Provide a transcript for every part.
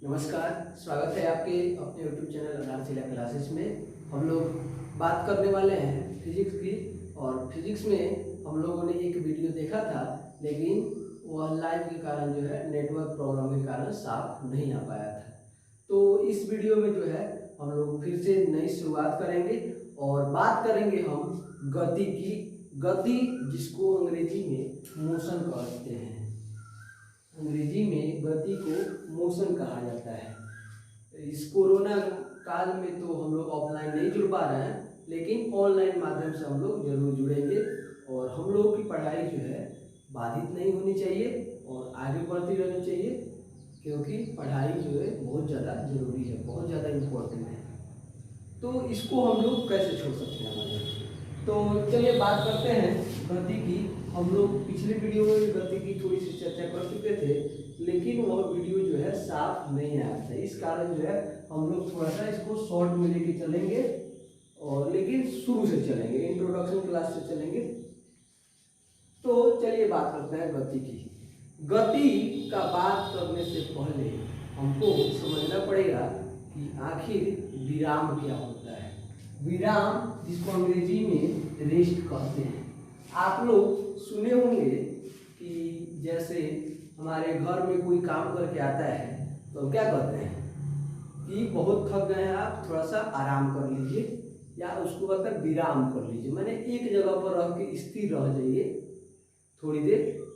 नमस्कार, स्वागत है आपके अपने YouTube चैनल आधारशिला क्लासेस में। हम लोग बात करने वाले हैं फिजिक्स की। और फिजिक्स में हम लोगों ने एक वीडियो देखा था, लेकिन वह लाइव के कारण जो है नेटवर्क प्रॉब्लम के कारण साफ नहीं आ पाया था। तो इस वीडियो में जो है हम लोग फिर से नई शुरुआत करेंगे और बात करेंगे हम गति की। गति जिसको अंग्रेजी में मोशन कहते हैं। अंग्रेजी में गति को मोशन कहा जाता है। इस कोरोना काल में तो हम लोग ऑफलाइन नहीं जुड़ पा रहे हैं, लेकिन ऑनलाइन माध्यम से हम लोग जरूर जुड़ेंगे और हम लोगों की पढ़ाई जो है बाधित नहीं होनी चाहिए और आगे बढ़ती रहनी चाहिए, क्योंकि पढ़ाई जो है बहुत ज़्यादा जरूरी है, बहुत ज़्यादा इम्पोर्टेंट है। तो इसको हम लोग कैसे छोड़ सकते हैं हमारे। तो चलिए बात करते हैं गति की। हम लोग पिछले वीडियो में गति की थोड़ी सी चर्चा कर चुके थे, लेकिन वह वीडियो जो है साफ नहीं आया था। इस कारण जो है हम लोग थोड़ा सा इसको शॉर्ट में लेके चलेंगे, और लेकिन शुरू से चलेंगे, इंट्रोडक्शन क्लास से चलेंगे। तो चलिए बात करते हैं गति की। गति का बात करने से पहले हमको समझना पड़ेगा कि आखिर विराम क्या होता है। विराम जिसको अंग्रेजी में रेस्ट कहते हैं। आप लोग सुने होंगे कि जैसे हमारे घर में कोई काम करके आता है तो क्या कहते हैं कि बहुत थक गए हैं आप, थोड़ा सा आराम कर लीजिए, या उसको कहते हैं विराम कर लीजिए। मैंने एक जगह पर रह के स्थिर रह जाइए, थोड़ी देर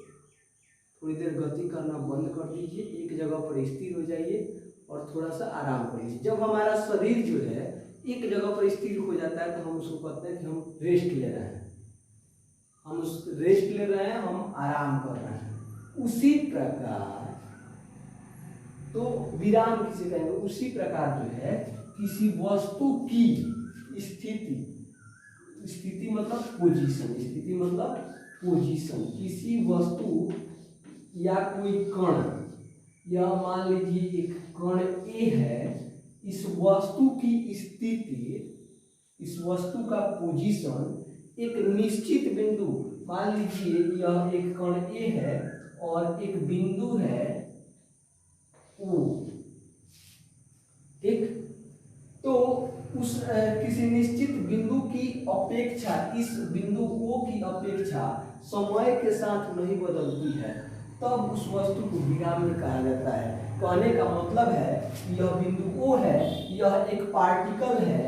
गति करना बंद कर दीजिए, एक जगह पर स्थिर हो जाइए और थोड़ा सा आराम कर लीजिए। जब हमारा शरीर जो है एक जगह पर स्थिर हो जाता है तो हम उसको कहते हैं कि हम रेस्ट ले रहे हैं, हम उस रेस्ट ले रहे हैं, हम आराम कर रहे हैं। उसी प्रकार तो विराम किसे कहेंगे, उसी प्रकार जो है किसी वस्तु की स्थिति मतलब पोजीशन, स्थिति मतलब पोजीशन। किसी वस्तु या कोई कण, यह मान लीजिए एक कण ए है, इस वस्तु की स्थिति, इस वस्तु का पोजीशन एक निश्चित बिंदु, मान लीजिए यह एक कण ए है और एक बिंदु है O, ठीक। तो उस किसी निश्चित बिंदु की अपेक्षा, इस बिंदु O की अपेक्षा समय के साथ नहीं बदलती है, तब उस वस्तु को विराम में कहा जाता है। कहने का मतलब है यह बिंदु O है, यह एक पार्टिकल है,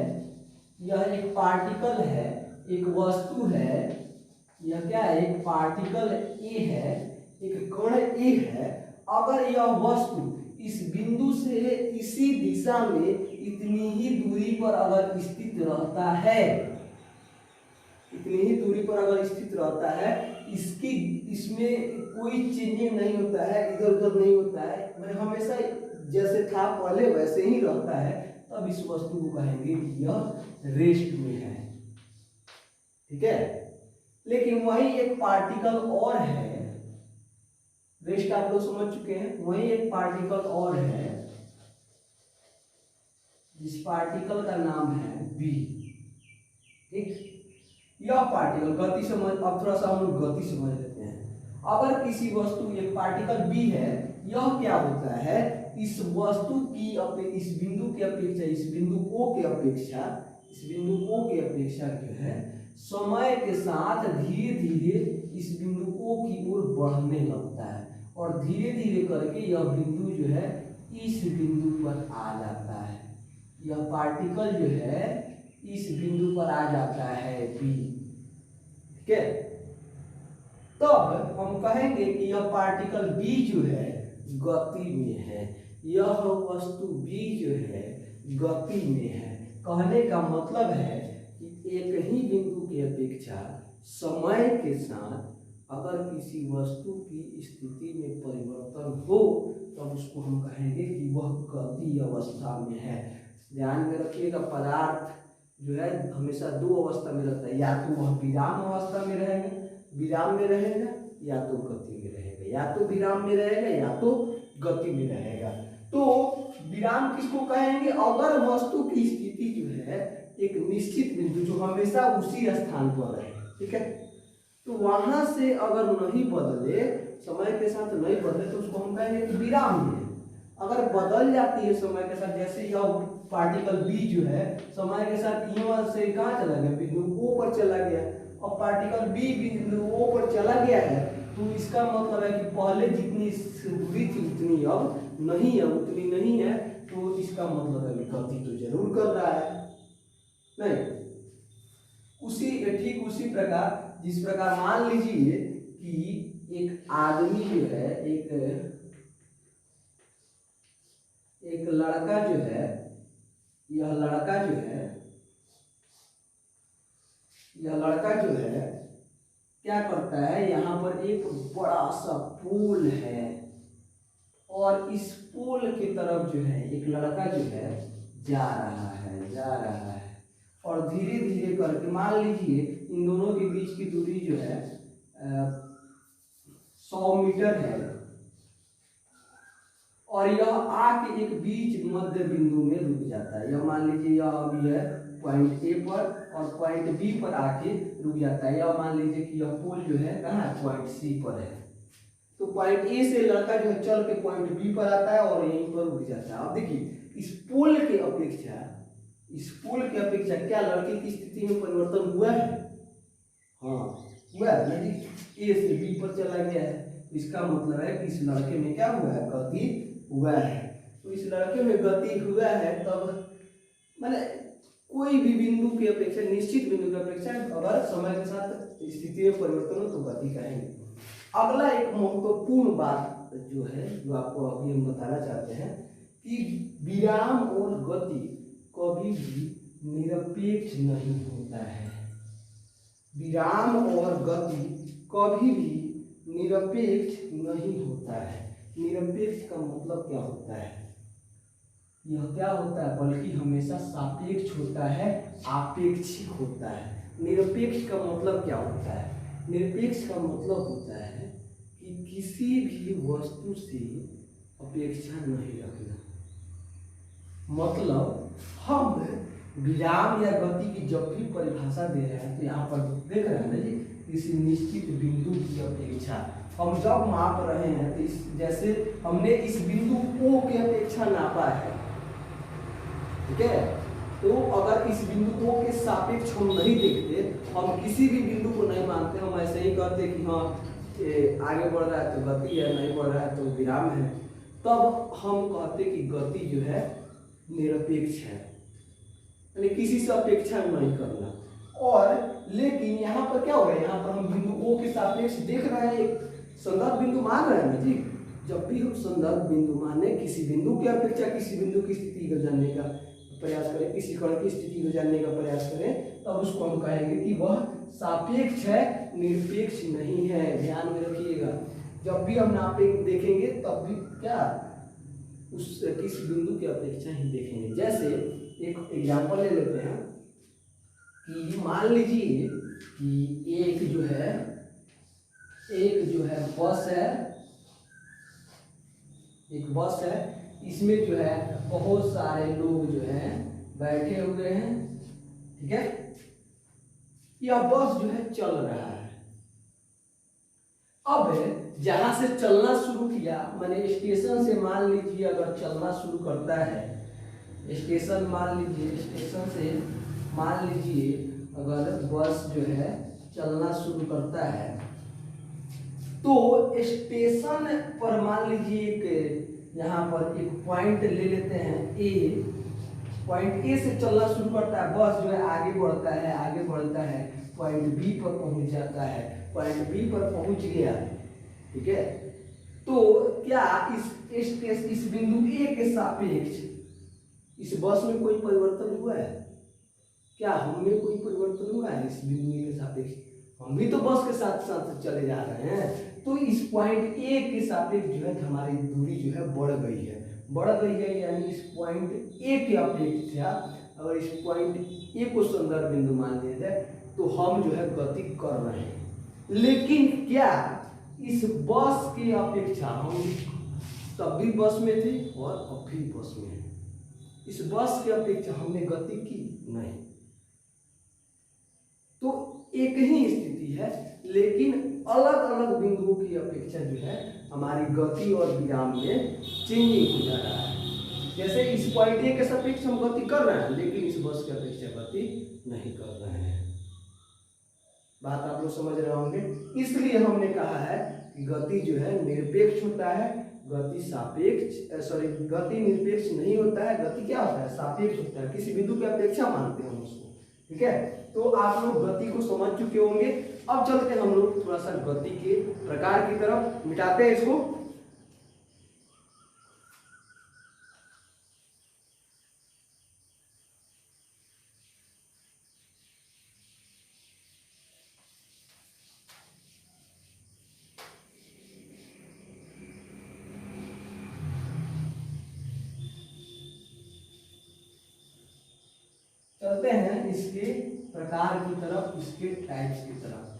यह एक पार्टिकल है, एक वस्तु है, यह क्या है, एक पार्टिकल ए है, एक कण ए है। अगर यह वस्तु इस बिंदु से इसी दिशा में इतनी ही दूरी पर अगर स्थित रहता है, इतनी ही दूरी पर अगर स्थित रहता है, इसमें कोई चेंजिंग नहीं होता है, इधर उधर नहीं होता है, मैंने हमेशा जैसे था पहले वैसे ही रहता है, तब इस वस्तु को कहेंगे कि यह रेस्ट में है, ठीक है। लेकिन वही एक पार्टिकल और है, रेस्ट आप लोग समझ चुके हैं, वही एक पार्टिकल और है जिस पार्टिकल का नाम है बी, ठीक। यह पार्टिकल गति समझ, अब थोड़ा सा हम लोग गति समझ लेते हैं। अगर किसी वस्तु, एक पार्टिकल बी है, यह क्या होता है, इस वस्तु की इस बिंदु की अपेक्षा, इस बिंदु O के अपेक्षा, इस बिंदु O के अपेक्षा जो है समय के साथ धीरे धीरे इस बिंदु O की ओर बढ़ने लगता है, और धीरे धीरे करके यह बिंदु जो है इस बिंदु पर आ जाता है। यह पार्टिकल जो है इस बिंदु पर आ जाता है बी, ठीक है। तब हम कहेंगे कि यह पार्टिकल बी जो है गति में है, यह वस्तु बी जो है गति में है। कहने का मतलब है कि एक ही बिंदु की अपेक्षा समय के साथ अगर किसी वस्तु की स्थिति में परिवर्तन हो, तब उसको हम कहेंगे कि वह गति अवस्था में है। ध्यान में रखिएगा, पदार्थ जो है हमेशा दो अवस्था में रहता है, या तो वह विराम अवस्था में रहेगा, विराम में रहेगा, या तो गति में रहेगा, या तो विराम में रहेगा या तो गति में रहेगा। तो विराम किसको कहेंगे, अगर वस्तु की स्थिति जो है एक निश्चित बिंदु जो हमेशा उसी स्थान पर रहे, ठीक है, तो वहां से अगर नहीं बदले, समय के साथ नहीं बदले, तो उसको हम कहेंगे कि विराम है। अगर बदल जाती है समय के साथ, जैसे यह पार्टिकल बी जो है समय के साथ यहाँ से कहाँ चला गया, बिंदु ओ पर चला गया, और पार्टिकल बी बिंदु ओ पर चला गया है, तो इसका मतलब है कि पहले जितनी दूरी थी उतनी अब नहीं है, उतनी नहीं है, तो इसका मतलब है कि गति तो जरूर कर रहा है नहीं। ठीक उसी प्रकार जिस प्रकार मान लीजिए कि एक आदमी जो है, एक लड़का जो है, यह लड़का जो है क्या करता है, यहाँ पर एक बड़ा सा पुल है और इस पुल की तरफ जो है एक लड़का जो है जा रहा है और धीरे धीरे करके मान लीजिए इन दोनों के बीच की दूरी जो है 100 मीटर है और यह आके एक बीच मध्य बिंदु में रुक जाता है। यह मान लीजिए यह अभी है पॉइंट ए पर और पॉइंट बी पर आके रुक जाता है। यह मान लीजिए कि यह पुल जो है कहाँ है, पॉइंट सी पर है, तो पॉइंट ए से लड़का जो है चल के पॉइंट बी पर आता है और यहीं पर रुक जाता है। अब देखिए इस पुल के अपेक्षा क्या लड़के की स्थिति में परिवर्तन हुआ है? हाँ हुआ है ना जी, ए से बी पर चला गया है, इसका मतलब है कि इस लड़के में क्या हुआ है, गति हुआ है। तो इस लड़के में गति हुआ है तब मैंने कोई भी बिंदु की अपेक्षा, निश्चित बिंदु की अपेक्षा अगर समय के साथ स्थिति में परिवर्तन हो तो गति कहेंगे। अगला एक महत्वपूर्ण बात जो है, जो आपको अभी हम बताना चाहते हैं कि विराम और गति कभी भी निरपेक्ष नहीं होता है। विराम और गति कभी भी निरपेक्ष नहीं होता है। निरपेक्ष का मतलब क्या होता है? यह क्या होता है, बल्कि हमेशा सापेक्ष होता है, आपेक्षिक होता है। निरपेक्ष का मतलब क्या होता है? निरपेक्ष का मतलब होता है कि किसी भी वस्तु से अपेक्षा नहीं रखना। मतलब हम विराम या गति की जब भी परिभाषा दे रहे हैं तो यहाँ पर देख रहे हैं ना जी, किसी निश्चित बिंदु की अपेक्षा हम जब माप रहे हैं तो इस जैसे हमने इस बिंदु O की अपेक्षा नापा है, ठीक है, तो अगर इस बिंदु O के सापेक्ष हम नहीं देखते, हम किसी भी बिंदु को नहीं मानते, हम ऐसे ही कहते कि हाँ आगे बढ़ रहा है तो गति है, नहीं बढ़ रहा है तो विराम है, तब हम कहते कि गति जो है निरपेक्ष है, यानी किसी से अपेक्षा नहीं करना। और लेकिन यहाँ पर क्या हो रहा है, यहाँ पर हम बिंदु O के सापेक्ष देख रहे हैं, एक संदर्भ बिंदु मान रहे हैं ना जी। जब भी हम संदर्भ बिंदु माने, किसी बिंदु की अपेक्षा किसी बिंदु की स्थिति को जानने का प्रयास करें, किसी कण की स्थिति को जानने का प्रयास करें, तब उसको हम कहेंगे कि वह सापेक्ष है, निरपेक्ष नहीं है। ध्यान में रखिएगा, जब भी हम नापे देखेंगे तब भी क्या उस किस बिंदु की अपेक्षा ही देखेंगे। जैसे एक एग्जांपल ले लेते हैं कि मान लीजिए कि एक जो है बस है, एक बस है, इसमें जो है बहुत सारे लोग जो हैं बैठे हुए हैं, ठीक है, यह बस जो है चल रहा है। अब जहां से चलना शुरू किया, मैंने स्टेशन से मान लीजिए अगर चलना शुरू करता है, स्टेशन से मान लीजिए अगर बस जो है चलना शुरू करता है, तो स्टेशन पर मान लीजिए एक यहाँ पर एक पॉइंट ले लेते हैं ए, पॉइंट ए से चलना शुरू करता है, बस जो है आगे बढ़ता है, पॉइंट बी पर पहुंच जाता है, पॉइंट बी पर पहुंच गया, ठीक है, तो क्या इस बिंदु ए के सापेक्ष इस बस में कोई परिवर्तन हुआ है? क्या हम में कोई परिवर्तन हुआ है इस बिंदु ए के सापेक्ष? हम भी तो बस के साथ साथ चले जा रहे हैं, तो इस पॉइंट ए के सापेक्ष जो है हमारी दूरी जो है बढ़ गई है, यानी इस पॉइंट ए के अपेक्षा अगर इस पॉइंट ए को संदर्भ बिंदु मान लिया जाए तो हम जो है गति कर रहे हैं। लेकिन क्या इस बस की अपेक्षा, हम तब भी बस में थे और अब भी बस में हैं, इस बस की अपेक्षा हमने गति की नहीं। तो एक ही स्थिति है, लेकिन अलग अलग बिंदुओं की अपेक्षा जो है हमारी गति और विराम में चेंजिंग हो जा रहा है। जैसे इस पॉइंट ए के सापेक्ष हम गति कर रहे हैं, लेकिन इस बस के अपेक्षा गति नहीं कर रहे हैं। बात आप लोग समझ रहे होंगे। इसलिए हमने कहा है कि गति जो है निरपेक्ष होता है, गति सापेक्ष गति निरपेक्ष नहीं होता है, गति क्या होता है, सापेक्ष होता है। किसी बिंदु की अपेक्षा मानते हैं हम उसको, ठीक है। तो आप लोग गति को समझ चुके होंगे। अब चलते हैं हम लोग थोड़ा सा गति के प्रकार की तरफ, मिटाते हैं इसको। चलते हैं इसके प्रकार की तरफ, इसके टाइप्स की तरफ।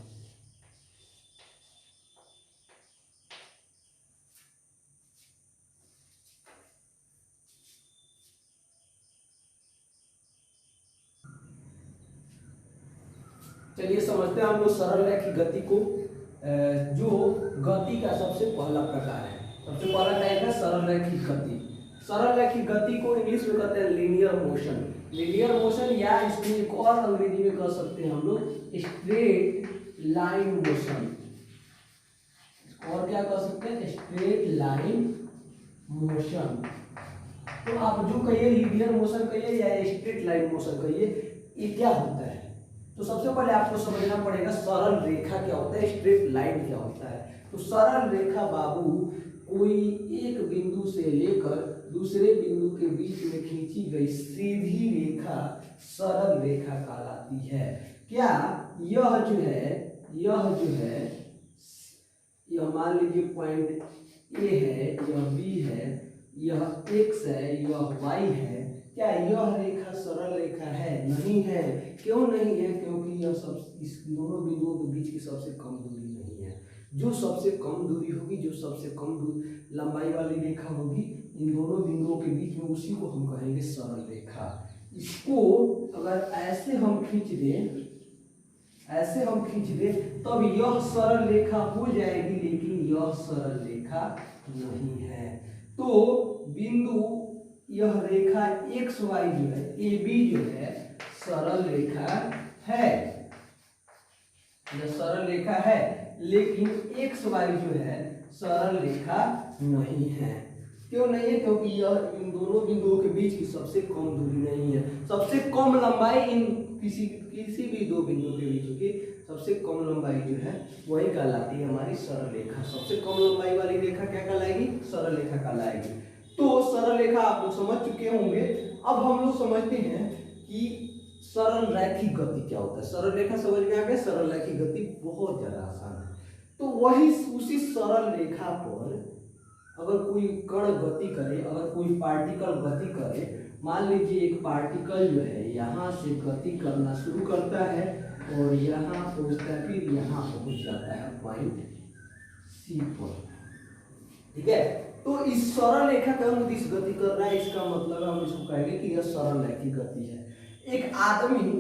चलिए समझते हैं हम लोग सरल रेखी गति को। जो गति का सबसे पहला प्रकार है, सबसे पहला टाइप है सरल रेखी गति। सरल रेखी गति को इंग्लिश में कहते हैं लीनियर मोशन। लीनियर मोशन, या इसको एक और अंग्रेजी में कह सकते हैं हम लोग स्ट्रेट लाइन मोशन। और क्या कह सकते हैं, स्ट्रेट लाइन मोशन। तो आप जो कहिए लीनियर मोशन कहिए या स्ट्रेट लाइन मोशन कहिए, ये क्या होता है। तो सबसे पहले आपको समझना पड़ेगा सरल रेखा क्या होता है, स्ट्रेट लाइन क्या होता है। तो सरल रेखा बाबू कोई एक बिंदु से लेकर दूसरे बिंदु के बीच में खींची गई सीधी रेखा सरल रेखा कहलाती है। क्या यह जो है, यह मान लीजिए पॉइंट ए है, यह बी है, यह एक्स है, यह वाई है। क्या यह रेखा सरल रेखा है? नहीं है। क्यों नहीं है? क्योंकि यह सब इस दोनों बिंदुओं के बीच की सबसे कम दूरी नहीं है। जो सबसे कम दूरी होगी, जो सबसे कम लंबाई वाली रेखा होगी इन दोनों बिंदुओं के बीच में, उसी को हम कहेंगे सरल रेखा। इसको अगर ऐसे हम खींच दें, तब यह सरल रेखा हो जाएगी, लेकिन यह सरल रेखा नहीं है। तो बिंदु यह रेखा एक्स वाई जो है, ए बी जो है सरल रेखा है, यह सरल रेखा है, लेकिन एक्स वाई जो है सरल रेखा नहीं है। क्यों नहीं है? क्योंकि यह इन दोनों बिंदुओं के बीच की सबसे कम दूरी नहीं है। सबसे कम लंबाई इन किसी भी दो बिंदुओं के बीच की सबसे कम लंबाई जो है वही कहलाती है हमारी सरल रेखा। सबसे कम लंबाई वाली रेखा क्या कहलाएगी? सरल रेखा कहलाएगी। तो सरल रेखा आप लोग समझ चुके होंगे। अब हम लोग समझते हैं कि सरल रैखिक गति क्या होता है। सरल रेखा समझ में आ गया। सरल रैखिक गति बहुत ज्यादा आसान है। तो वही उसी सरल रेखा पर अगर कोई कण गति करे, अगर कोई पार्टिकल गति करे, मान लीजिए एक पार्टिकल जो है यहाँ से गति करना शुरू करता है और यहाँ पहुँचता है, फिर यहाँ पहुँच जाता है पॉइंट सी पर, ठीक है। तो इस सरल रेखा का हम दिश गति कर रहा है, इसका मतलब हम इसको कहेंगे कि यह सरल रैखिक गति है। एक आदमी,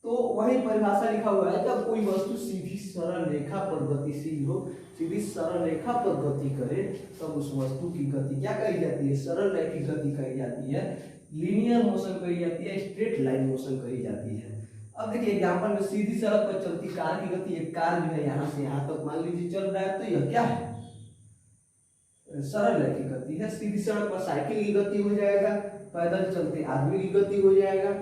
तो वही परिभाषा लिखा हुआ है, जब कोई वस्तु सीधी सरल रेखा पर गतिशील हो, सीधी सरल रेखा पर गति करे, तब उस वस्तु की गति क्या कही जाती है? सरल रैखिक गति कही जाती है, लीनियर मोशन कही जाती है, स्ट्रेट लाइन मोशन कही जाती है। अब देखिए एग्जांपल में सीधी सड़क पर चलती कार की गति, एक कार जो है यहाँ से यहाँ तक मान लीजिए चल रहा है, तो यह क्या है? सरल रैखिक गति है। सीधी सड़क पर साइकिल की गति हो जाएगा, पैदल चलते आदमी की गति हो जाएगा,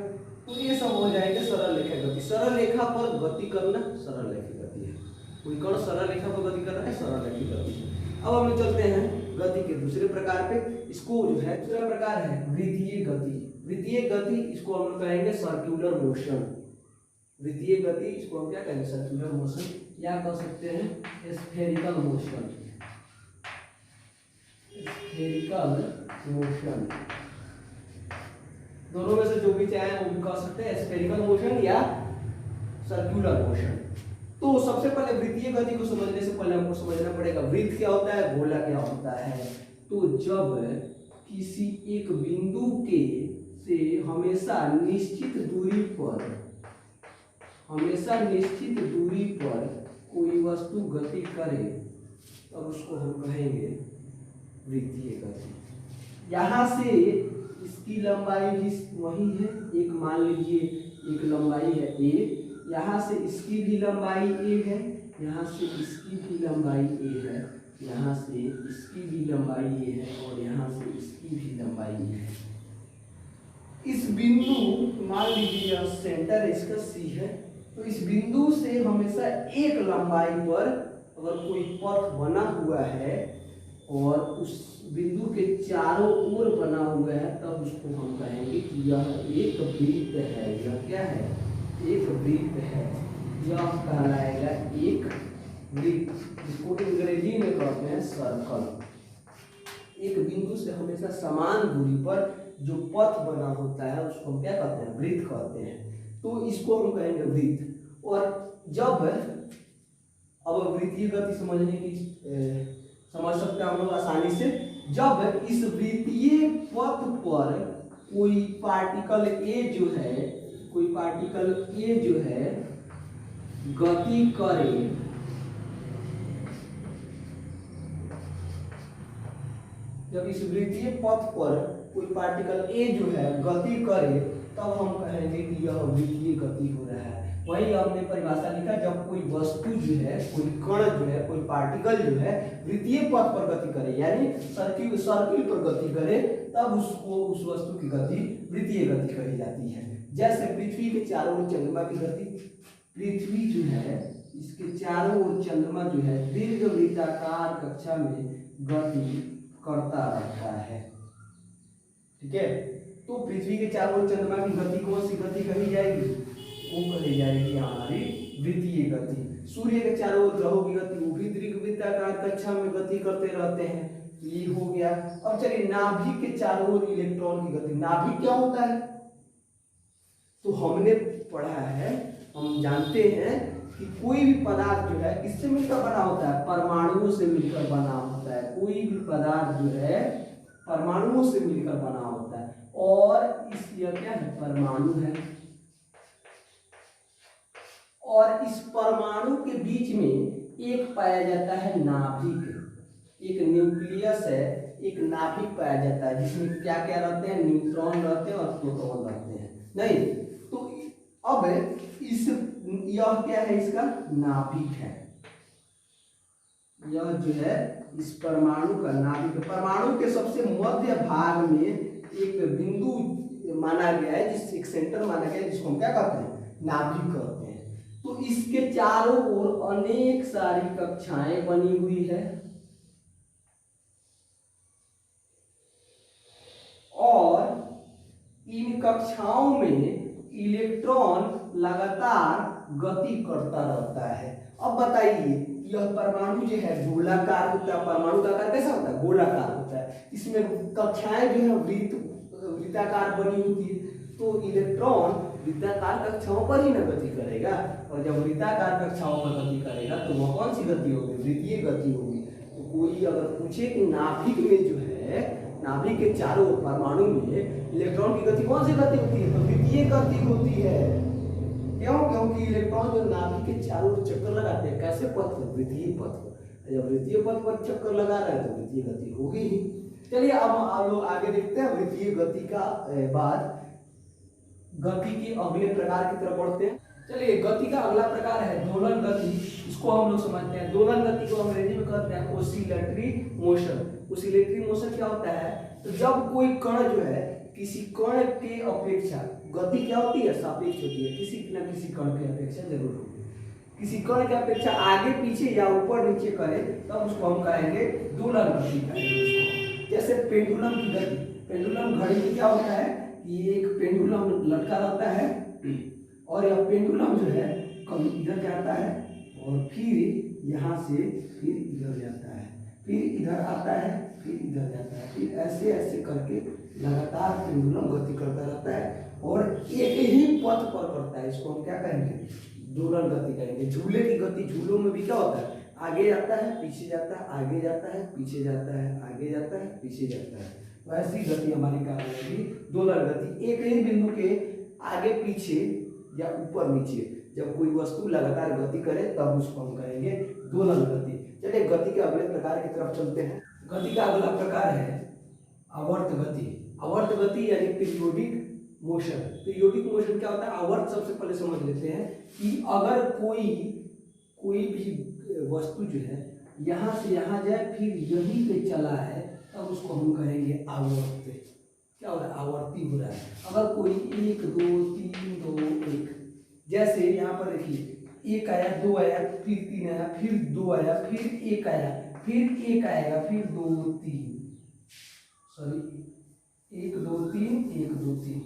तो ये सब हो जाएगा सरल रेखा गति। सरल रेखा पर गति करना सरल रैखिक गति है। कोई कण सरल रेखा पर गति कर रहा है, सरल रैखिक गति है। अब हम चलते हैं गति के दूसरे प्रकार पे। इसको जो है दूसरा प्रकार है वृत्तीय गति। वृत्तीय गति इसको हम कहेंगे सर्कुलर मोशन। वृत्तीय गति इसको हम क्या कहेंगे? सर्कुलर मोशन, या कह सकते हैं स्फेरिकल मोशन। स्फेरिकल मोशन, दोनों में से जो भी चाहे वो भी कह सकते हैं, स्फेरिकल मोशन या सर्कुलर मोशन। तो सबसे पहले वृत्तीय गति को समझने से पहले हमको समझना पड़ेगा वृत्त क्या होता है, गोला क्या होता है। तो जब किसी एक बिंदु के से हमेशा निश्चित दूरी पर हमेशा निश्चित दूरी पर कोई वस्तु गति करे तब उसको हम कहेंगे वृत्तीय गति। यहाँ से इसकी लंबाई भी वही है, एक मान लीजिए एक लंबाई है a, यहाँ से इसकी भी लंबाई a है, यहाँ से इसकी भी लंबाई a है, यहाँ से इसकी भी लंबाई a है और यहाँ से इसकी भी लंबाई a है। इस बिंदु मान लीजिए यह सेंटर है इसका C है, तो इस बिंदु से हमेशा एक लंबाई पर अगर कोई पथ बना हुआ है और उस बिंदु के चारों ओर बना हुआ है तब उसको हम कहेंगे कि यह एक वृत्त है। यह क्या है? एक वृत्त है। यह कहलाएगा एक वृत्त, जिसको अंग्रेजी में कहते हैं सर्कल। एक बिंदु से हमेशा समान दूरी पर जो पथ बना होता है उसको हम क्या कहते हैं? वृत्त कहते हैं। तो इसको हम कहेंगे वृत्त। और जब अब वृत्तीय गति समझने की समझ सकते हैं हम लोग आसानी से। जब इस वृत्तीय पथ पर कोई पार्टिकल ए जो है, कोई पार्टिकल ए जो है गति करे, जब इस वृत्तीय पथ पर कोई पार्टिकल ए जो है गति करे तब हम कहेंगे कि यह वृत्तीय गति हो रहा है। वही हमने परिभाषा लिखा, जब कोई वस्तु जो है, कोई कण जो है, कोई पार्टिकल जो है वृत्तीय पथ पर गति करे यानी सर्किल पर गति करे तब उसको उस वस्तु की गति वृत्तीय गति कही जाती है। जैसे पृथ्वी के चारों ओर चंद्रमा की गति, पृथ्वी जो है इसके चारों ओर चंद्रमा जो है दीर्घ वृत्ताकार कक्षा में गति करता रहता है। ठीक है, तो पृथ्वी के चारों ओर चंद्रमा की गति कौन सी गति कही जाएगी? वो कही जाएगी हमारी वृत्तीय गति। सूर्य के चारों ओर ग्रहों की गति, वो भी दीर्घ वृत्ताकार कक्षा में गति करते रहते हैं। ये हो गया। अब चलिए नाभिक के चारों ओर इलेक्ट्रॉन की गति। नाभिक क्या होता है? तो हमने पढ़ा है, हम जानते हैं कि कोई भी पदार्थ जो है किससे मिलकर बना होता है? परमाणुओं से मिलकर बना होता है। कोई भी पदार्थ जो है परमाणुओं से मिलकर बना होता है और यह क्या है? परमाणु है। और इस परमाणु के बीच में एक पाया जाता है नाभिक, एक न्यूक्लियस है, एक नाभिक पाया जाता है जिसमें क्या क्या रहते हैं? न्यूट्रॉन रहते हैं और प्रोटॉन रहते हैं। नहीं तो अब इस यह क्या है? इसका नाभिक है। यह जो है इस परमाणु का नाभिक। परमाणु के सबसे मध्य भाग में एक बिंदु माना गया है, जिस एक सेंटर माना गया है, जिसको हम क्या कहते हैं? नाभिक कहते हैं। तो इसके चारों ओर अनेक सारी कक्षाएं बनी हुई है और इन कक्षाओं में इलेक्ट्रॉन लगातार गति करता रहता है। अब बताइए, यह परमाणु जो है गोलाकार होता है। परमाणु का आकार कैसा होता है? गोलाकार होता है। इसमें कक्षाएं जो है वृत्ताकार बनी होती है, तो इलेक्ट्रॉन वृत्ताकार कक्षाओं पर ही न गति करेगा। और जब वृत्ताकार कक्षाओं पर गति करेगा तो वह कौन सी गति होगी? वृत्तीय गति होगी। तो कोई अगर पूछे कि नाभिक में जो है, नाभिक के चारों परमाणु में इलेक्ट्रॉन की गति कौन सी गति होती है? तो वृत्तीय गति होती है। क्यों? क्योंकि इलेक्ट्रॉन जो नाभिक के चारों ओर चक्कर लगाते हैं, कैसे पथ पर? वृत्तीय पथ पर। जब वृत्तीय पथ पर चक्कर लगा रहे हैं तो वृत्तीय गति होगी ही। चलिए अब हम लोग आगे देखते हैं। वृत्तीय गति का बाद गति के अगले प्रकार की तरफ बढ़ते हैं। चलिए, गति का अगला प्रकार है दोलन गति। इसको हम लोग समझते हैं। दोलन गति को अंग्रेजी में कहते हैं ओसिलेटरी मोशन। ओसिलेटरी मोशन क्या होता है? तो जब कोई कण जो है किसी कण के अपेक्षा, गति क्या होती है? सापेक्ष होती है। किसी न किसी कण की अपेक्षा जरूर होगी। किसी कण की अपेक्षा आगे पीछे या ऊपर नीचे करे तब उसको हम कहेंगे दोलन गति कहेंगे। जैसे पेंडुलम की गति। पेंडुलम घड़ी में क्या होता है? ये एक पेंडुलम लटका रहता है और यह पेंडुलम जो है कभी इधर जाता है और फिर यहाँ से फिर इधर जाता है, फिर इधर आता है, फिर इधर जाता है, फिर ऐसे ऐसे करके लगातार पेंडुलम गति करता रहता है और एक ही पथ पर करता है। इसको हम क्या कहेंगे? दोलन गति कहेंगे। झूले की गति, झूलों में भी क्या होता है? आगे जाता है, पीछे जाता है, आगे जाता है, पीछे जाता है, आगे जाता है, पीछे जाता है। वैसी गति हमारी क्या होगी? दोलन गति। एक ही बिंदु के आगे पीछे या ऊपर नीचे जब कोई वस्तु लगातार गति करे तब उसको हम कहेंगे दोलन गति। चलिए गति के अगले प्रकार की तरफ चलते हैं। गति का अगला प्रकार है आवर्त गति। आवर्त गति यानी पीरियोडिक मोशन। पीरियोडिक मोशन क्या होता है? आवर्त सबसे पहले समझ लेते हैं कि अगर कोई भी वस्तु जो है यहाँ से यहाँ जाए फिर यहीं पे चला है तब उसको हम कहेंगे आवर्त। क्या हो रहा है? आवर्ती हो रहा है। अगर कोई 1 2 3 2 1, जैसे यहाँ पर देखिए 1 आया, 2 आया, फिर 3 आया, फिर 2 आया, फिर 1 आया, फिर 1 आएगा, फिर 2 3, सॉरी 1 2 3 1 2 3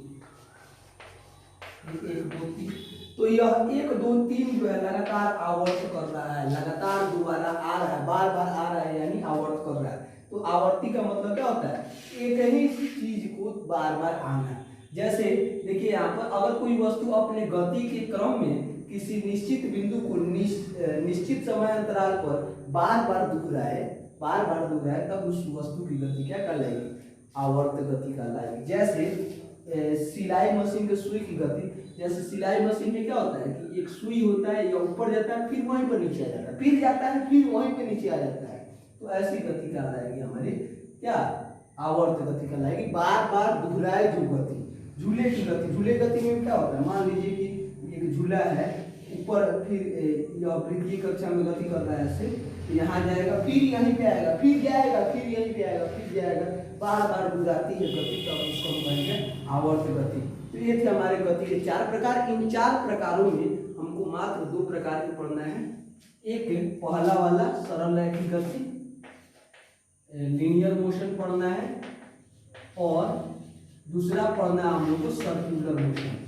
1 2 3। तो यह 1 2 3 जो है लगातार आवर्त कर रहा है, लगातार दोबारा आ रहा है, बार बार आ रहा है, यानी आवर्त कर रहा है। तो आवर्ती का मतलब क्या होता है? एक ही चीज को बार बार आना। जैसे देखिए यहाँ पर अगर कोई वस्तु अपने गति के क्रम में किसी निश्चित बिंदु को निश्चित समय अंतराल पर बार बार दोहराए तब उस वस्तु की गति क्या कहलाएगी? आवर्त गति कहलाएगी। जैसे सिलाई मशीन के सुई की गति, जैसे सिलाई मशीन में क्या होता है कि एक सुई होता है, या ऊपर जाता है फिर वहीं पर नीचे आ जाता है, फिर जाता है फिर वहीं पर नीचे आ जाता है। तो ऐसी गति कहलाएगी हमारी क्या? आवर्त गति कहलाएगी। बार बार दोहराए जो गति। झूले की गति, झूले गति में क्या होता है? मान लीजिए कि एक झूला है ऊपर, फिर यह वृद्धि कक्षा में गति कर रहा है ऐसे, तो यहाँ जाएगा फिर यहीं पे आएगा, फिर जाएगा, फिर यहीं पे आएगा, फिर जाएगा, बार बार गुजरती है गति, तब उसको हम कहेंगे आवर्त गति। तो ये थे हमारे गति के 4 प्रकार। इन 4 प्रकारों में हमको मात्र 2 प्रकार के पढ़ना है। एक पहला वाला सरल रैखिक गति, लीनियर मोशन पढ़ना है, और दूसरा पढ़ना है हम लोग को सर्कुलर मोशन,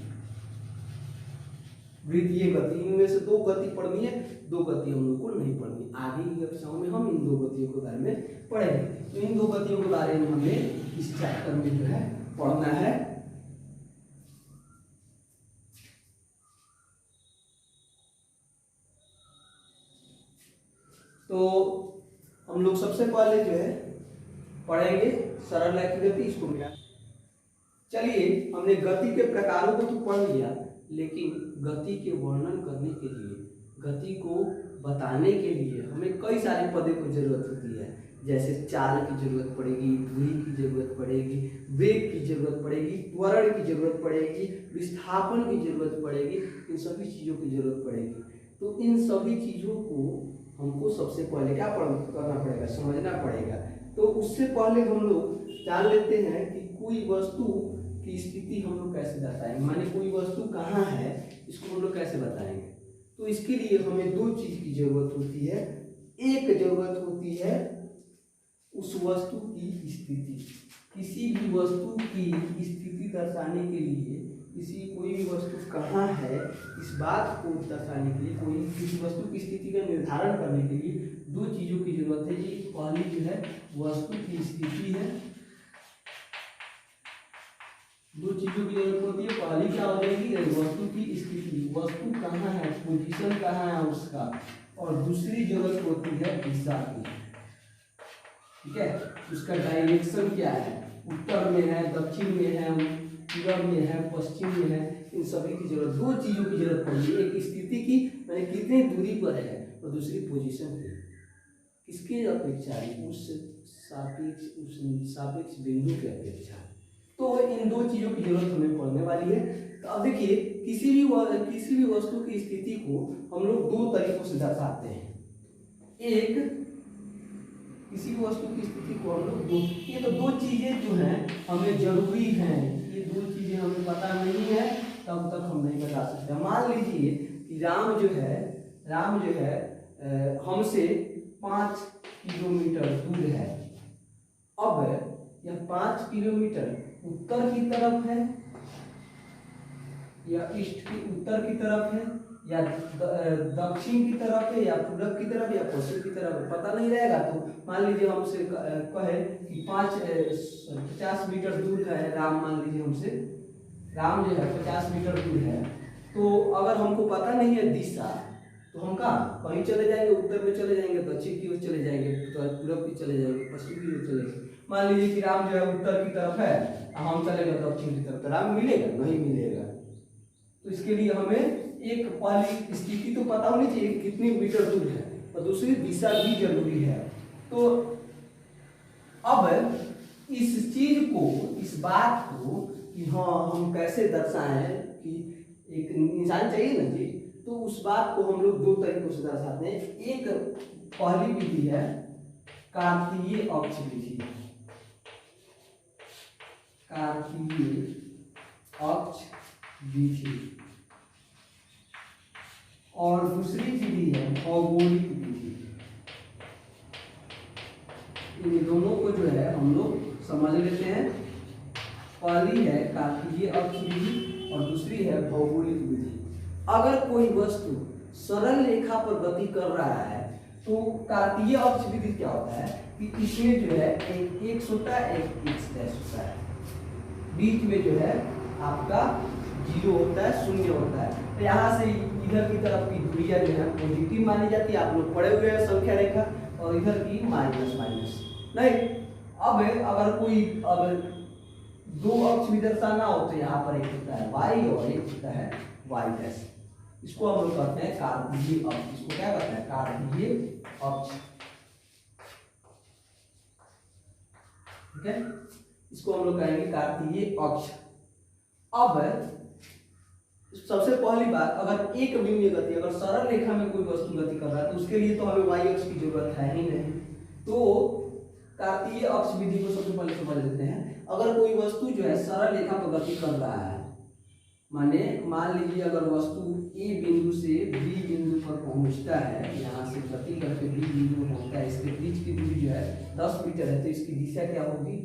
वृत्तीय गति। इनमें से 2 गति पढ़नी है, 2 गति हम लोग को नहीं पढ़नी। आगे की कक्षाओं में हम इन 2 गतियों के बारे में पढ़ेंगे। तो इन 2 गतियों के बारे में हमें इस चैप्टर में जो है पढ़ना है। तो हम लोग सबसे पहले जो है पढ़ेंगे सरल रैखिक गति। इसको मिला, चलिए हमने गति के प्रकारों को तो पढ़ लिया, लेकिन गति के वर्णन करने के लिए, गति को बताने के लिए हमें कई सारे पदों की जरूरत होती है। जैसे चाल की जरूरत पड़ेगी, धुरी की जरूरत पड़ेगी, वेग की जरूरत पड़ेगी, त्वरण की जरूरत पड़ेगी, विस्थापन की जरूरत पड़ेगी, इन सभी चीज़ों की जरूरत पड़ेगी। तो इन सभी चीज़ों को हमको सबसे पहले क्या करना पड़ेगा? समझना पड़ेगा। तो उससे पहले हम लोग जान लेते हैं कि कोई वस्तु की स्थिति हम लोग कैसे बताएंगे, माने कोई वस्तु कहाँ है इसको हम लोग कैसे बताएंगे। तो इसके लिए हमें 2 चीज की जरूरत होती है। एक जरूरत होती है उस वस्तु की स्थिति। किसी भी वस्तु की स्थिति दर्शाने के लिए, कोई भी वस्तु कहाँ है इस बात को दर्शाने के लिए, किसी वस्तु की स्थिति का निर्धारण करने के लिए 2 चीजों की जरूरत है जी। पहली जो है वस्तु की स्थिति है, 2 चीजों की जरूरत होती है। पहली क्या हो जाएगी? वस्तु की स्थिति, वस्तु कहाँ है, पोजीशन कहाँ है उसका। और दूसरी जरूरत होती है दिशा की, ठीक है, उसका डायरेक्शन क्या है, उत्तर में है, दक्षिण में है, पूर्व में है, पश्चिम में है। इन सभी की जरूरत, 2 चीजों की जरूरत पड़ेगी। एक स्थिति की, माने कितनी दूरी पर है, और दूसरी पोजीशन की, किसके अपेक्षा, उस सापेक्ष बिंदु के अपेक्षा। तो इन 2 चीजों की जरूरत हमें पड़ने वाली है। तो अब देखिए किसी भी वस्तु की स्थिति को हम लोग 2 तरीकों से दर्शाते हैं। एक, किसी भी वस्तु की स्थिति को हम लोग ये तो 2 चीजें जो हैं हमें जरूरी हैं। ये 2 चीजें हमें पता नहीं है तब तक हम नहीं बता सकते। मान लीजिए कि राम जो है हमसे 5 किलोमीटर दूर है। अब यह 5 किलोमीटर उत्तर की तरफ है या उत्तर की तरफ है, या दक्षिण की तरफ है, या पूर्व की तरफ, या पश्चिम की तरफ है, पता नहीं रहेगा। तो मान लीजिए हमसे कहे कि 50 मीटर दूर है राम, मान लीजिए हमसे राम जो है 50 मीटर दूर है। तो अगर हमको पता नहीं है दिशा, तो हम कहीं चले जाएंगे, उत्तर में चले जाएंगे, दक्षिण की ओर चले जाएंगे, पूर्व की चले जाएंगे, पश्चिम की ओर चले जाएंगे। मान लीजिए कि राम जो है उत्तर की तरफ है, हम चले गए दक्षिण की तरफ, तो राम मिलेगा? नहीं मिलेगा। तो इसके लिए हमें एक पहली स्थिति तो पता होनी चाहिए कि कितनी मीटर दूर है और दूसरी दिशा भी जरूरी है। तो अब इस चीज को, इस बात को कि हाँ हम कैसे दर्शाएं कि एक निशान चाहिए ना जी, तो उस बात को हम लोग दो तरीकों से दर्शाते हैं। एक पहली विधि है कार्तीय अक्ष विधि, कार्तीय अक्ष विधि, और दूसरी विधि है भौगोलिक विधि। इन दोनों को जो है हम लोग समझ लेते हैं। पहली है कार्तीय अक्ष विधि और दूसरी है भौगोलिक विधि। अगर कोई वस्तु सरल रेखा पर गति कर रहा है तो कार्तीय अक्ष विधि क्या होता है कि इसमें जो है एक एक्स होता है, एक एक्स डैश होता है, बीच में जो है आपका जीरो होता है, शून्य होता है। तो यहाँ से इधर की तरफ की दूरियां जो है पॉजिटिव मानी जाती है, आप लोग पढ़े हुए हैं संख्या रेखा, और इधर की माइनस माइनस नहीं। अब अगर कोई अगर दो अक्ष भी दर्शाना हो तो यहाँ पर एक होता है वाई और एक होता है वाई डैश। इसको हम लोग कहते हैं कार्तीय अक्ष। इसको क्या कहते हैं? कार्तीय अक्ष। ठीक है, इसको हम लोग कहेंगे कार्तीय अक्ष। अब सबसे पहली बात, अगर एक विमीय गति, अगर सरल रेखा में कोई वस्तु गति कर रहा है तो उसके लिए तो हमें वाई अक्ष की जरूरत है ही नहीं। तो कार्तीय अक्ष विधि को सबसे पहले समझ लेते हैं। अगर कोई वस्तु जो है सरल रेखा पर गति कर रहा है, माने मान लीजिए अगर वस्तु ए बिंदु से बी बिंदु पर पहुंचता है, यहाँ से गति करके बी बिंदु में पहुंचता है, इसके बीच की दूरी जो है 10 मीटर है, तो इसकी दिशा क्या होगी?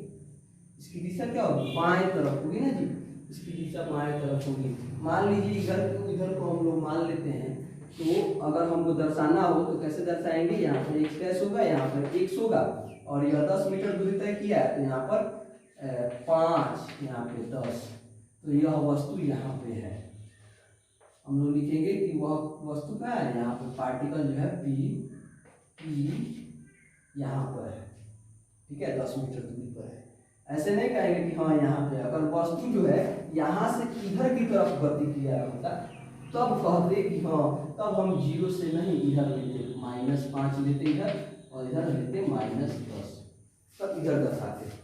इसकी दिशा क्या होगी? बाएं तरफ होगी ना जी, इसकी दिशा बाएं तरफ होगी। मान लीजिए इधर को हम लोग मान लेते हैं, तो अगर हमको दर्शाना हो तो कैसे दर्शाएंगे? यहाँ पर एक्स डैश होगा, यहाँ पर एक्स होगा, और यह 10 मीटर दूरी तय किया है, तो यहाँ पर 5, यहाँ पे 10, तो यह वस्तु यहाँ पे है। हम लोग लिखेंगे कि वह वस्तु कहाँ है? यहाँ पर पार्टिकल जो है पी यहाँ पर है। ठीक है, 10 मीटर दूरी पर है। ऐसे नहीं कहेंगे कि हाँ यहाँ पे। अगर वस्तु जो है यहाँ से इधर की तरफ गति किया होता तब कहते कि हाँ, तब हम 0 से नहीं इधर लेते, -5 लेते इधर, और इधर लेते -10, तब इधर दर्शाते।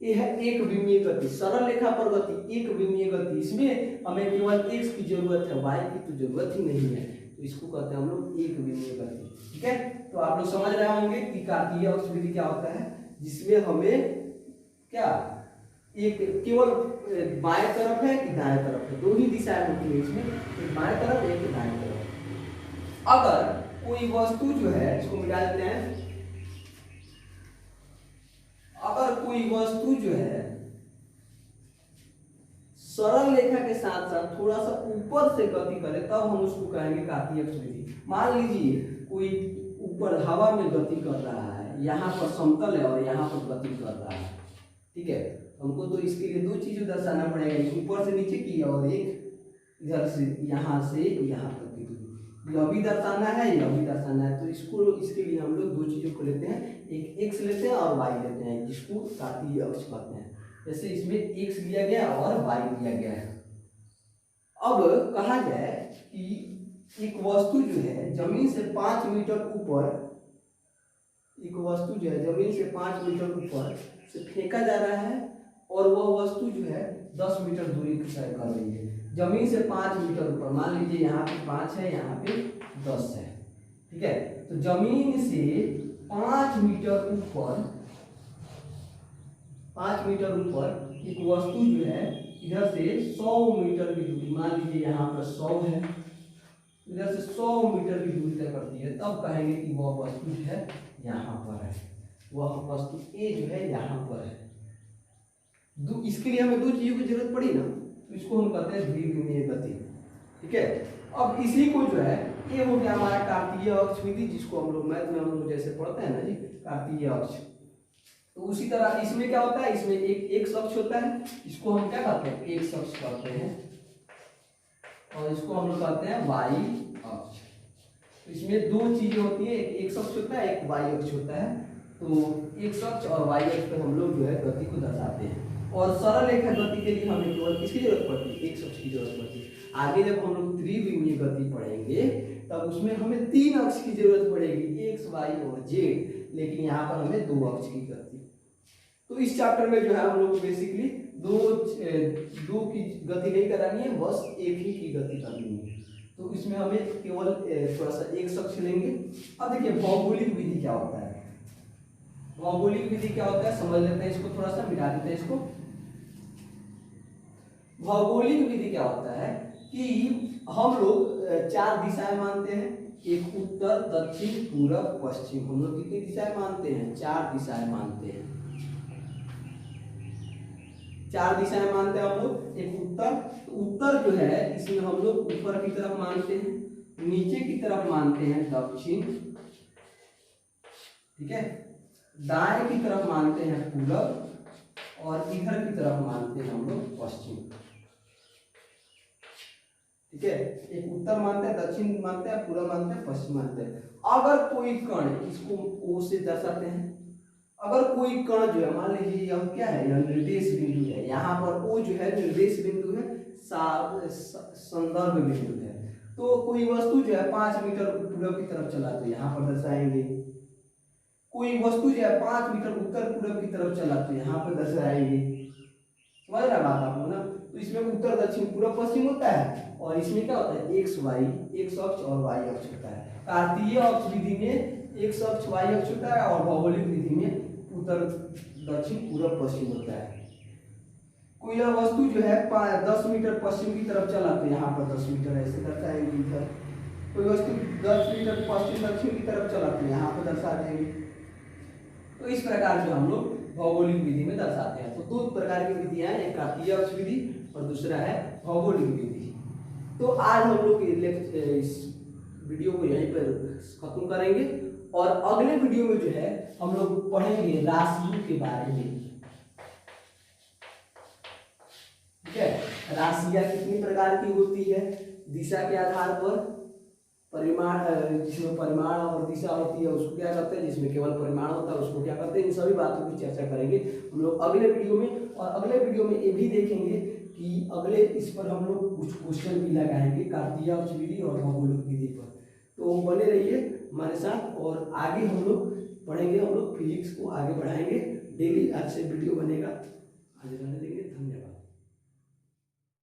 यह है एक विमीय गति, सरल रेखा पर गति, एक विमीय गति। इसमें हमें केवल एक्स की जरूरत है, वाई की तो जरूरत ही नहीं है, तो इसको कहते हैं हम लोग एक विमीय गति। ठीक है, तो आप लोग समझ रहे होंगे कि कार्तीय अक्ष विधि क्या होता है, जिसमें हमें क्या एक केवल बाएं तरफ है कि दाएं तरफ है, दो ही दिशाएं होती है इसमें, एक बाएं तरफ एक दाएं तरफ। अगर कोई वस्तु जो है, इसको मिटा देते हैं, अगर कोई वस्तु जो है सरल रेखा के साथ साथ थोड़ा सा ऊपर से गति करे तब हम उसको कहेंगे कार्तीय अक्ष विधि। मान लीजिए कोई ऊपर हवा में गति कर रहा है, यहाँ पर समतल है और यहाँ पर गति कर रहा है। ठीक है, हमको तो इसके लिए दो चीजें दर्शाना पड़ेगा, एक ऊपर से नीचे की और एक इधर से यहाँ तक की दूरी। यह भी दर्शाना है, यह भी दर्शाना है, तो इसके लिए हम लोग दो चीजों को लेते हैं, एक एक्स लेते हैं और वाई लेते हैं, जिसको कार्तीय अक्ष कहते हैं। जैसे इसमें एक्स लिया गया और वाई लिया गया है। अब कहा जाए कि एक वस्तु जो है जमीन से 5 मीटर ऊपर, एक वस्तु जो है जमीन से 5 मीटर ऊपर से फेंका जा रहा है, और वह वस्तु जो है 10 मीटर दूरी तय कर रही है। जमीन से 5 मीटर ऊपर, मान लीजिए यहाँ पे 5 है, यहाँ पे 10 है। ठीक है, तो जमीन से 5 मीटर ऊपर, 5 मीटर ऊपर एक वस्तु जो है इधर से 100 मीटर की दूरी, मान लीजिए यहाँ पर 100 है, इधर से 100 मीटर की दूरी तय करती है, तब कहेंगे कि वह वस्तु जो है यहाँ पर है, वह वस्तु ए जो है यहाँ पर है। इसके लिए हमें दो चीजों की जरूरत पड़ी ना, तो इसको हम कहते हैं द्विविमीय गति। ठीक है, अब इसी को जो है, ये हो गया हमारा कार्तीय अक्ष विधि, जिसको हम लोग मैथ में हम लोग जैसे पढ़ते हैं ना जी, कार्तीय अक्ष। तो उसी तरह इसमें क्या होता है, इसमें एक अक्ष होता है, इसको हम क्या कहते हैं? एक अक्ष कहते हैं, और इसको हम लोग कहते हैं वाई अक्ष। तो इसमें दो चीजें होती है, एक अक्ष होता है, एक वाई अक्ष होता है। तो एक अक्ष और वाई अक्ष पे हम लोग जो है गति को दर्शाते हैं। और सरल रेखा गति के लिए हमें केवल किसकी जरूरत पड़ती है? एक अक्ष की जरूरत पड़ती है। आगे जब हम लोग त्रिविमीय गति पढ़ेंगे तब उसमें हमें 3 अक्ष की जरूरत पड़ेगी, एक्स वाई और जेड, लेकिन यहाँ पर हमें 2 अक्ष की गति। तो इस चैप्टर में जो है हम लोग बेसिकली दो की गति नहीं करानी है, बस एक ही की गति करनी है। तो इसमें हमें केवल थोड़ा सा एक शख्स लेंगे। अब देखिए भौगोलिक विधि क्या होता है। भौगोलिक विधि क्या होता है समझ लेते हैं इसको, थोड़ा सा मिटा देते हैं इसको। भौगोलिक विधि क्या होता है कि हम लोग 4 दिशाएं मानते हैं, एक उत्तर, दक्षिण, पूरब, पश्चिम। हम लोग कितनी दिशाएं मानते हैं? 4 दिशाएं मानते हैं। 4 दिशाएं मानते हैं हम लोग। एक उत्तर, उत्तर जो है इसमें हम लोग ऊपर की तरफ मानते हैं, नीचे की तरफ मानते हैं दक्षिण, ठीक है, दाएं की तरफ मानते हैं पूरब, और इधर की तरफ मानते हैं हम लोग पश्चिम, ठीक है। एक उत्तर मानते हैं, दक्षिण मानते हैं, पूरब मानते हैं, पश्चिम मानते हैं। अगर कोई कण, इसको ओ से दर्शाते हैं, अगर कोई कण जो है मान लीजिए यह क्या है, यह निर्देश बिंदु है, यहाँ पर ओ जो है निर्देश बिंदु है, संदर्भ बिंदु है। तो कोई वस्तु जो है 5 मीटर पूरब की तरफ चला तो यहाँ पर दर्शाएंगे, कोई वस्तु जो है 5 मीटर उत्तर पूरब की तरफ चला तो यहाँ पर दर्शाएंगे। समझ रहा बात आप लोग ना। तो इसमें उत्तर, दक्षिण, पूरब, पश्चिम होता है, और इसमें क्या होता है एक्स वाई, एक्स अक्ष और वाई अक्ष होता है। कार्तीय अक्ष विधि में एक्स अक्ष वाई अक्ष होता है, और भौगोलिक विधि में उत्तर, दक्षिण, पूरब, पश्चिम होता है। कोई यह वस्तु जो है 10 मीटर पश्चिम की तरफ चला तो यहाँ पर 10 मीटर ऐसे दर्शाएंगे इधर। कोई वस्तु 10 मीटर पश्चिम दक्षिण की तरफ चला तो यहाँ पर दर्शा देंगे। तो इस प्रकार से हम लोग भौगोलिक विधि में दर्शाते हैं। तो 2 प्रकार की विधियां, एक कार्तीय अक्ष विधि और दूसरा है भौगोलिक विधि। तो आज हम लोग इस वीडियो को यहीं पर खत्म करेंगे, और अगले वीडियो में जो है हम लोग पढ़ेंगे राशियों के बारे में, ठीक है। राशियां कितनी प्रकार की होती है, दिशा के आधार पर, परिमाण, जिसमें परिमाण और दिशा होती है उसको क्या करते हैं, जिसमें केवल परिमाण होता है उसको क्या करते हैं, इन सभी बातों की चर्चा करेंगे हम लोग अगले वीडियो में। और अगले वीडियो में ये भी देखेंगे कि अगले इस पर हम लोग कुछ क्वेश्चन भी लगाएंगे कार्तीय अक्ष विधि और भौगोलिक विधि पर। तो बने रहिए हमारे साथ, और आगे हम लोग पढ़ेंगे, हम लोग फिजिक्स को आगे बढ़ाएंगे। डेली आज से वीडियो बनेगा, आज रहने देंगे। धन्यवाद।